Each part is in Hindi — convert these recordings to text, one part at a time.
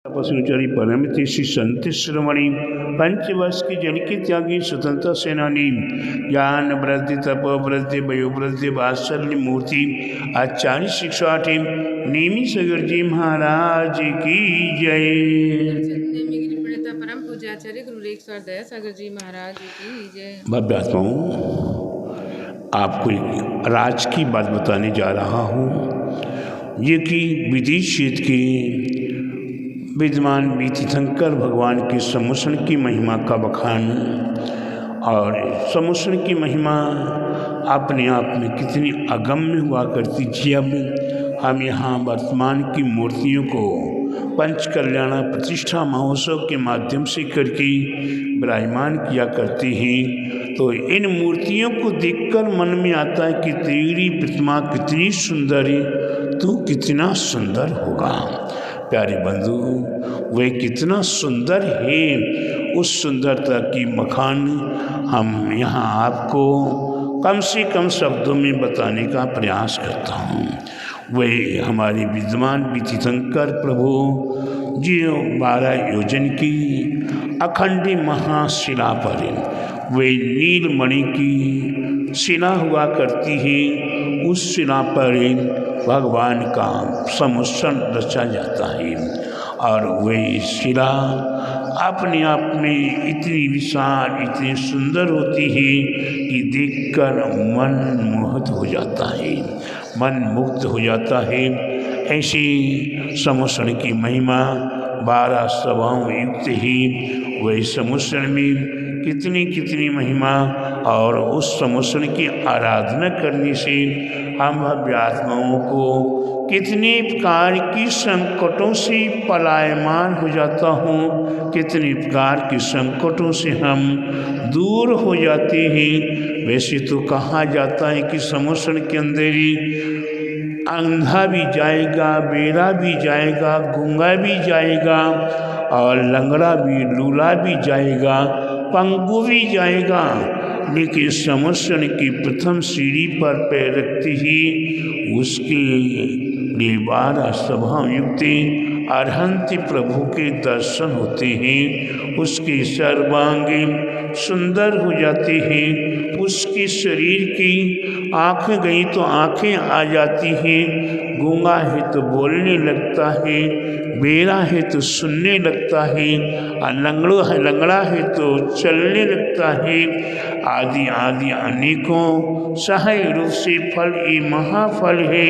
तपस्विचरी परमति श्री संत श्रवणी पंचवर्ष की जन के त्यागी स्वतंत्र सेनानी ज्ञान वृद्धि तप वृद्धि वयोवृद्धि वात्सल्य मूर्ति आचार्य शिक्षाठी नेमी सगर जी महाराज की जय। परम पूज्याचार्य गुरु रेखसार दया सागर जी महाराज की जय। भव्य आत्माओं, आपको एक राज की बात बताने जा रहा हूँ। ये कि विदित क्षेत्र के विद्वान तीर्थंकर भगवान के समुसण की महिमा का बखान, और समुसण की महिमा अपने आप में कितनी अगम्य हुआ करती थी। अब हम यहाँ वर्तमान की मूर्तियों को पंच कल्याण प्रतिष्ठा महोत्सव के माध्यम से करके विराजमान किया करते हैं, तो इन मूर्तियों को देखकर मन में आता है कि तेरी प्रतिमा कितनी सुंदर है, तू कितना सुंदर होगा। प्यारे बंधु, वह कितना सुंदर है, उस सुंदरता की मखान हम यहाँ आपको कम से कम शब्दों में बताने का प्रयास करता हूँ। वह हमारे विद्वान तीर्थंकर प्रभु जी 12 योजन की अखंड महाशिला पर वे नीलमणि की शिला हुआ करती है। उस शिला पर भगवान का समुसण रचा जाता है, और वह शिला अपने आप में इतनी विशाल इतनी सुंदर होती है कि देखकर मन मोहित हो जाता है, मन मुक्त हो जाता है। ऐसी समुसण की महिमा 12 सभाओं युक्त ही वही समुसण में कितनी कितनी महिमा, और उस समुसण की आराधना करने से हम भव्य आत्माओं को कितने प्रकार की संकटों से पलायमान हो जाता हूँ, कितने प्रकार के संकटों से हम दूर हो जाते हैं। वैसे तो कहा जाता है कि समुसण के अंदर ही अंधा भी जाएगा, बेरा भी जाएगा, गूंगा भी जाएगा, और लंगड़ा भी लूला भी जाएगा, पंगु भी जाएगा, लेकिन समुसण की प्रथम सीढ़ी पर पैर रखते ही उसके लिए 12 सभा युक्त अरहंत प्रभु के दर्शन होते हैं। उसके सर्वांग सुंदर हो जाते हैं, उसके शरीर की आँखें गई तो आँखें आ जाती हैं, गूंगा है तो बोलने लगता है, बेरा है तो सुनने लगता है, लंगड़ा है तो चलने लगता है, आदि आदि अनेकों सहाय रूप से फल ये महाफल है।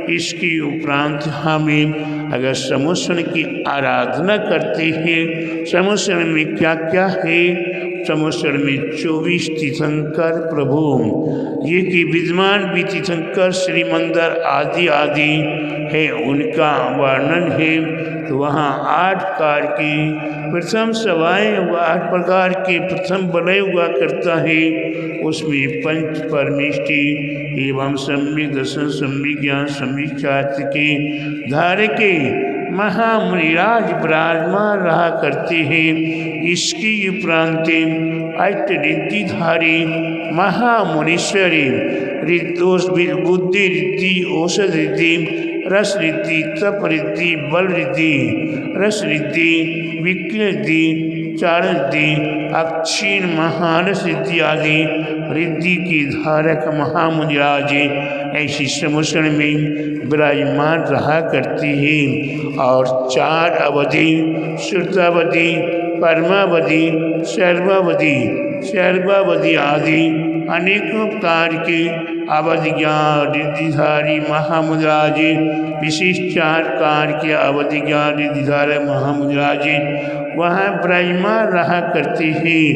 इसके उपरांत हमें अगर समुसण की आराधना करते हैं, समुसण में क्या क्या है, समुसण में 24 तीर्थंकर प्रभु ये कि विद्वान भी तीर्थंकर श्रीमंदर आदि आदि है, उनका वर्णन है। तो वहाँ 8 प्रकार की प्रथम सभाएँ, 8 प्रकार के प्रथम वलय हुआ करता है। उसमें पंच परमेष्टि एवं सम्यक दर्शन सम्यक ज्ञान सम्यक चारित्र के धारके महामुनिराज विराजमान रहा करते हैं। इसकी उपरांत अष्ट रिद्धिधारी महामुनीश्वरी बुद्धि रिद्धि, औषध रिद्धि, रस रिद्धि, तप रिद्धि, बल रिद्धि, रस रिद्धि, विक्र रिद्धि, चारण रिद्धि, अक्षीण महानस रिद्धि आदि रिद्धि की धारक महामुनिराज ऐसी समुसण में विराजमान रहा करती है। और 4 अवधि श्रुतावधि, परमावधि, सर्वावधि आदि अनेकों प्रकार के अवधि ज्ञान रिद्धिधारी महामुनिराज, विशिष्ट 4 प्रकार के अवधि ज्ञान रिद्धिधारी महामुनिराज वहाँ विराजमान रहा करते हैं।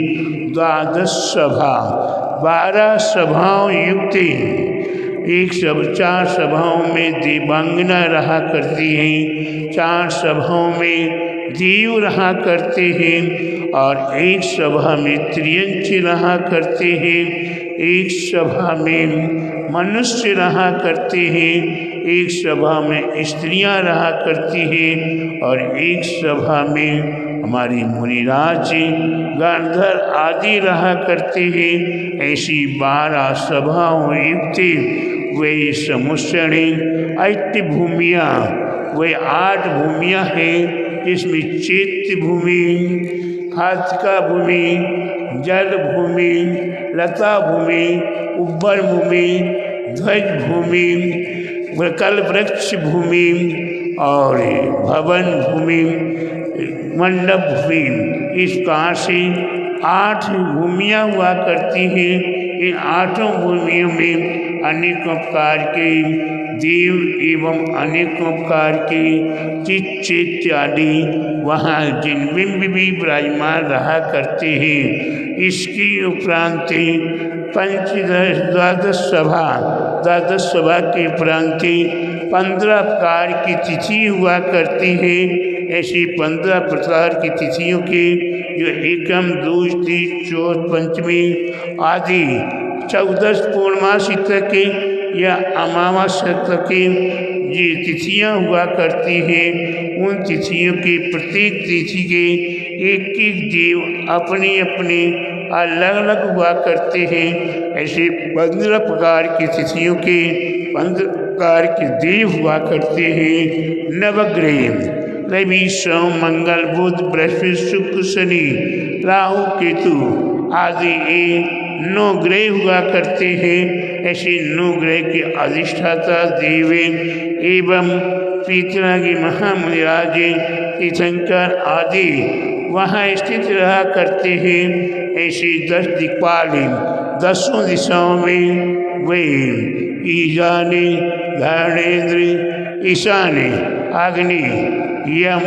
12 सभा 12 सभाओं युक्त 4 सभाओं में देवांगना रहा करती हैं, 4 सभाओं में देव रहा करते हैं, और 1 सभा में त्रियंच रहा करते हैं, 1 सभा में मनुष्य रहा करते हैं, 1 सभा में स्त्रियां रहा करती हैं, और 1 सभा में हमारी मुनिराज गांधर आदि रहा करते हैं। ऐसी 12 सभाओं युक्त वे समुसण 8 भूमियाँ, वे 8 भूमियाँ हैं। जिसमें चैत्य भूमि, हाथिका भूमि, जल भूमि, लता भूमि, उब्बर भूमि, ध्वज भूमि, कल्प वृक्ष भूमि और भवन भूमि, मंडप भूमि, इस प्रकार से 8 भूमियाँ हुआ करती हैं। इन 8 भूमियों में अनेकों प्रकार के देव एवं अनेकों प्रकार के चित्त चैत्य आदि वहाँ जिनबिंब भी विराजमान रहा करते हैं। इसकी उपरांत पंचदश द्वादश सभा के उपरांत 15 प्रकार की तिथि हुआ करती है। ऐसी 15 प्रकार की तिथियों के जो एकम, दूज, तीज, चौथ, पंचमी आदि 14 पूर्णमासी तक के या अमावस्या तक के ये तिथियाँ हुआ करती हैं। उन तिथियों के प्रत्येक तिथि के एक देव अपने अपने अलग अलग हुआ करते हैं। ऐसे 15 प्रकार की तिथियों के 15 प्रकार के देव हुआ करते हैं। नवग्रह रवि, सोम, मंगल, बुध, बृहस्पति, शुक्र, शनि, राहु, केतु आदि ये 9 ग्रह हुआ करते हैं। ऐसे 9 ग्रह के अधिष्ठाता देव एवं पीतरागी महामुनिराज तीर्थंकर आदि वहाँ स्थित रहा करते हैं। ऐसे 10 दिक्पाल 10 दिशाओं में वे ईशाने, धारणेन्द्र, ईशाने, अग्नि, यम,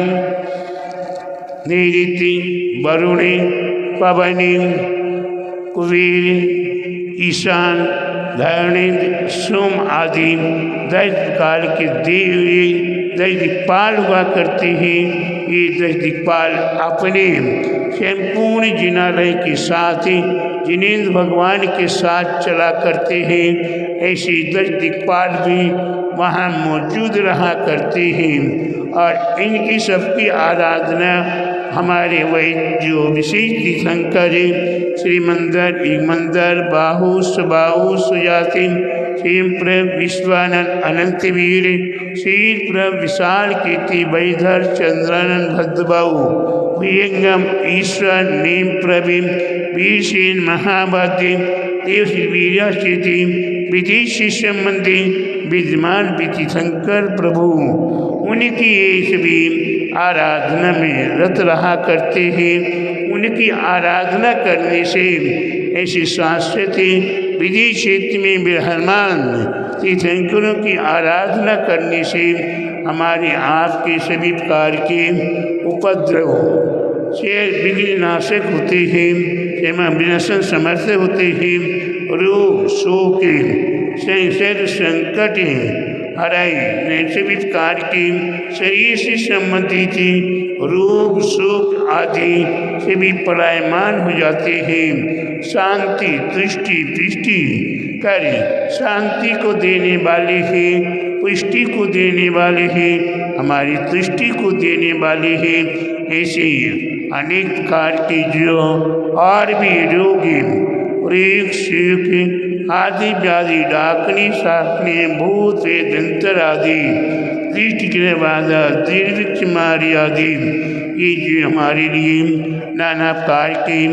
नैऋति, वरुणे, पवने, कुबेर, ईशान, धारणेन्द्र, सोम आदि 10 प्रकार के देव 10 दिक्पाल हुआ करते हैं। ये 10 दिक्पाल अपने संपूर्ण जिनालय के साथ जिनेन्द्र भगवान के साथ चला करते हैं। ऐसे 10 दिक्पाल भी वहाँ मौजूद रहा करते हैं और इनकी सबकी आराधना हमारे वही जो विशेष तीर्थंकर श्रीमंदर, ईगमंदर, बाहु, सुबाहु, सुजाति, श्रीप्रभ विश्वानंद अनंतवीर, श्रीप्रभ विशाल कीर्ति, वैधर, चंद्रानंद, भद्रबाहु, वियंगम, ईश्वर, नेम प्रवीण, वीरसेन, महाभाद्य, देव श्री वीर्यास्थिति, विदेशी संबंधी विद्यमान तीर्थंकर प्रभु उनकी ये सभी आराधना में रत रहा करते हैं। उनकी आराधना करने से ऐसे शाश्वत विधि क्षेत्र में विराजमान तीर्थंकरों की आराधना करने से हमारे आपके सभी प्रकार के उपद्रव से विघ्ननाशक होते हैं, एवं विनाशन समर्थ होते हैं। रोग, शोक, संसद, संकट हराई सभी प्रकार के शरीर से संबंधित रोग, शोक आदि से भी पलायमान हो जाते हैं। शांति, दृष्टि, पुष्टि कर शांति को देने वाले हैं, पुष्टि को देने वाले हैं, हमारी दृष्टि को देने वाले हैं। ऐसे ही अनेक प्रकार के जो और भी रोग रेख, शेख आदि व्याधि, डाकनी, शाकनी, भूत, दंतर आदि, दृष्टि ग्रह बाधा, दीर्घ मारी आदि ये जो हमारे लिए नाना प्रकार के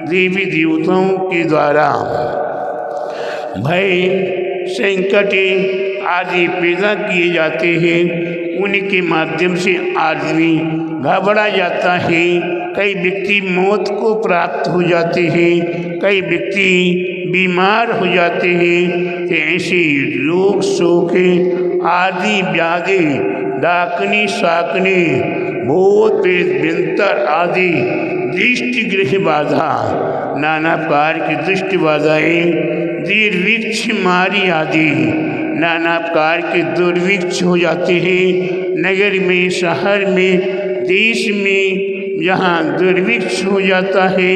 देवी देवताओं के द्वारा भय, संकट आदि पैदा किए जाते हैं, उनके माध्यम से आदमी घबरा जाता है। कई व्यक्ति मौत को प्राप्त हो जाते हैं, कई व्यक्ति बीमार हो जाते हैं। तो ऐसे रोग, शोक आदि व्याधि, डाकनी, शाकनी, भूत, प्रेत, विंतर आदि, दृष्टि ग्रह बाधा, नाना प्रकार की दृष्टि बाधाएँ, दीर्घ मारी आदि नाना प्रकार के दुर्भिक्ष हो जाते हैं। नगर में, शहर में, देश में जहाँ दुर्भिक्ष हो जाता है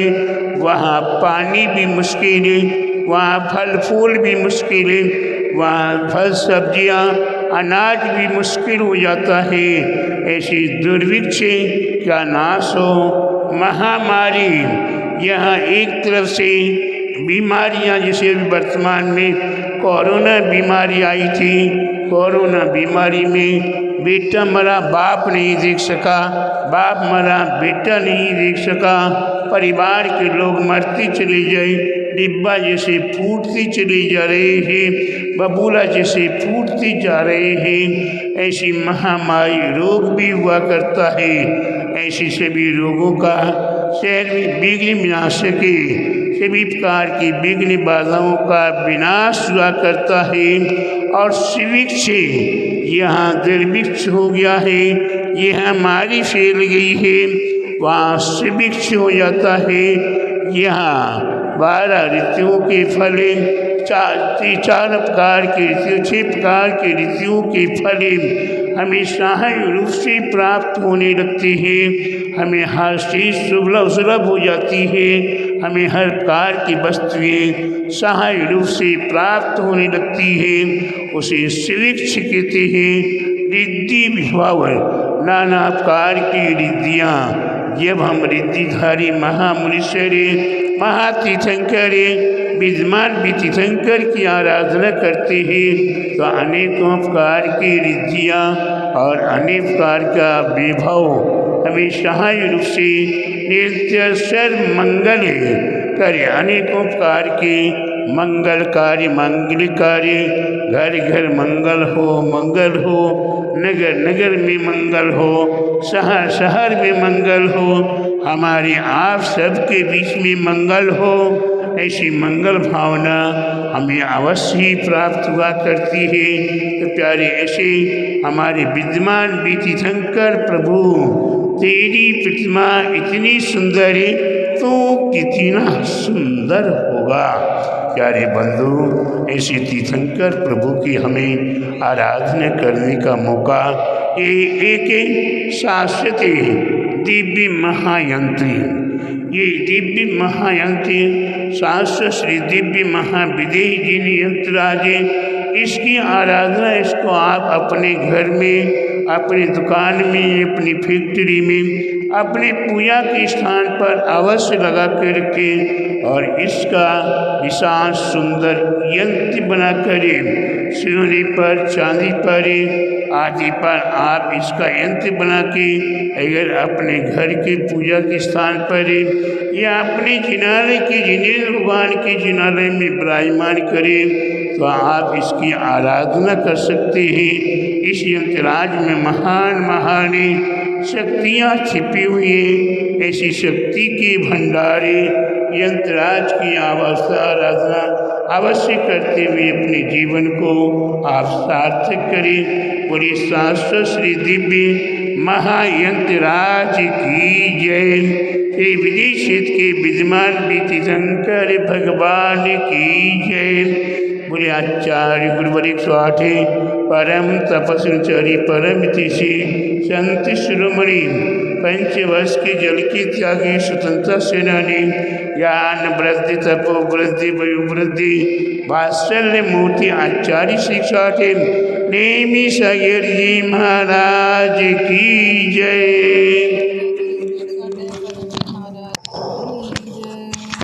वहाँ पानी भी मुश्किल है, वहाँ फल फूल भी मुश्किल है, वहाँ फल सब्जियाँ अनाज भी मुश्किल हो जाता है। ऐसी दुर्भिक्ष का नाश हो, महामारी यहाँ एक तरफ से बीमारियाँ जैसे वर्तमान में कोरोना बीमारी आई थी, कोरोना बीमारी में बेटा मरा बाप नहीं देख सका, बाप मरा बेटा नहीं देख सका, परिवार के लोग मरते चले गए, डिब्बा जैसे फूटती चली जा रहे हैं, बबूला जैसे फूटती जा रहे हैं। ऐसी महामारी रोग भी हुआ करता है। ऐसे सभी रोगों का शहर में विघ्न विनाश के सभी प्रकार की विघ्न बाधाओं का विनाश हुआ करता है। और शिवृक्ष यहाँ दुर्भिक्ष हो गया है, यह मारी फैल गई है, वहाँ शिवृक्ष हो जाता है। यहाँ 12 ऋतुओं के फल, चार प्रकार के ऋतु, 6 प्रकार के ऋतुओं के फल हमें सहाय रूप से प्राप्त होने लगते हैं। हमें हर चीज़ सुलभ हो जाती है, हमें हर प्रकार की वस्तुएं सहाय रूप से प्राप्त होने लगती है। उसे शिवृक्ष कहते हैं। रिद्धि विभाव, नाना प्रकार की रिद्धियाँ जब हम रिद्धिधारी महामुनीश्वर महातीर्थंकर विद्यमान तीर्थंकर की आराधना करते हैं तो अनेकों प्रकार की रिद्धियाँ और अनेक प्रकार का वैभव हमें सहाय रूप से निरंतर मंगल करे। अनेकों प्रकार के मंगल कार्य, घर घर मंगल हो, नगर नगर में मंगल हो, शहर शहर में मंगल हो, हमारे आप सबके बीच में मंगल हो। ऐसी मंगल भावना हमें अवश्य ही प्राप्त हुआ करती है। तो प्यारे ऐसे हमारे विद्यमान तीर्थंकर प्रभु, तेरी प्रतिमा इतनी सुंदर है तो कितना सुंदर होगा। प्यारे बंधु, ऐसे तीर्थंकर प्रभु की हमें आराधना करने का मौका एक शाश्वत दिव्य महायंत्र, ये दिव्य महायंत्र शास्त्र श्री दिव्य महाविदेह जिन यंत्र आज इसकी आराधना, इसको आप अपने घर में, अपनी दुकान में, अपनी फैक्ट्री में, अपने पूजा के स्थान पर अवश्य लगा कर रखें और इसका विशाल सुंदर यंत्र बनाकर सोने पर, चांदी पर आदि पर आप इसका यंत्र बना के अगर अपने घर के पूजा के स्थान पर या अपने जिनालय के जिनेन्द्र भगवान के जिनालय में विराजमान करें तो आप इसकी आराधना कर सकते हैं। इस यंत्रराज में महान महान शक्तियाँ छिपी हुई हैं। ऐसी शक्ति के भंडारे यंत्रराज की आराधना अवश्य करते हुए अपने जीवन को आप सार्थक करें। बोलिए शास्त्र श्री दिव्य महायंत्रराज की जय। श्री विजय क्षेत्र के विद्यमान तीर्थंकर भगवान की जय। बोले आचार्य गुरुवर 108 परम तपस्विचारी परम तिषि संत शिरोमणि पंचवर्ष के जल की त्यागी स्वतंत्रता सेनानी ज्ञान वृद्धि तपो वृद्धि वयु वृद्धि वात्सल्य मूर्ति आचार्य शिक्षा नेमी सगर जी महाराज की जय।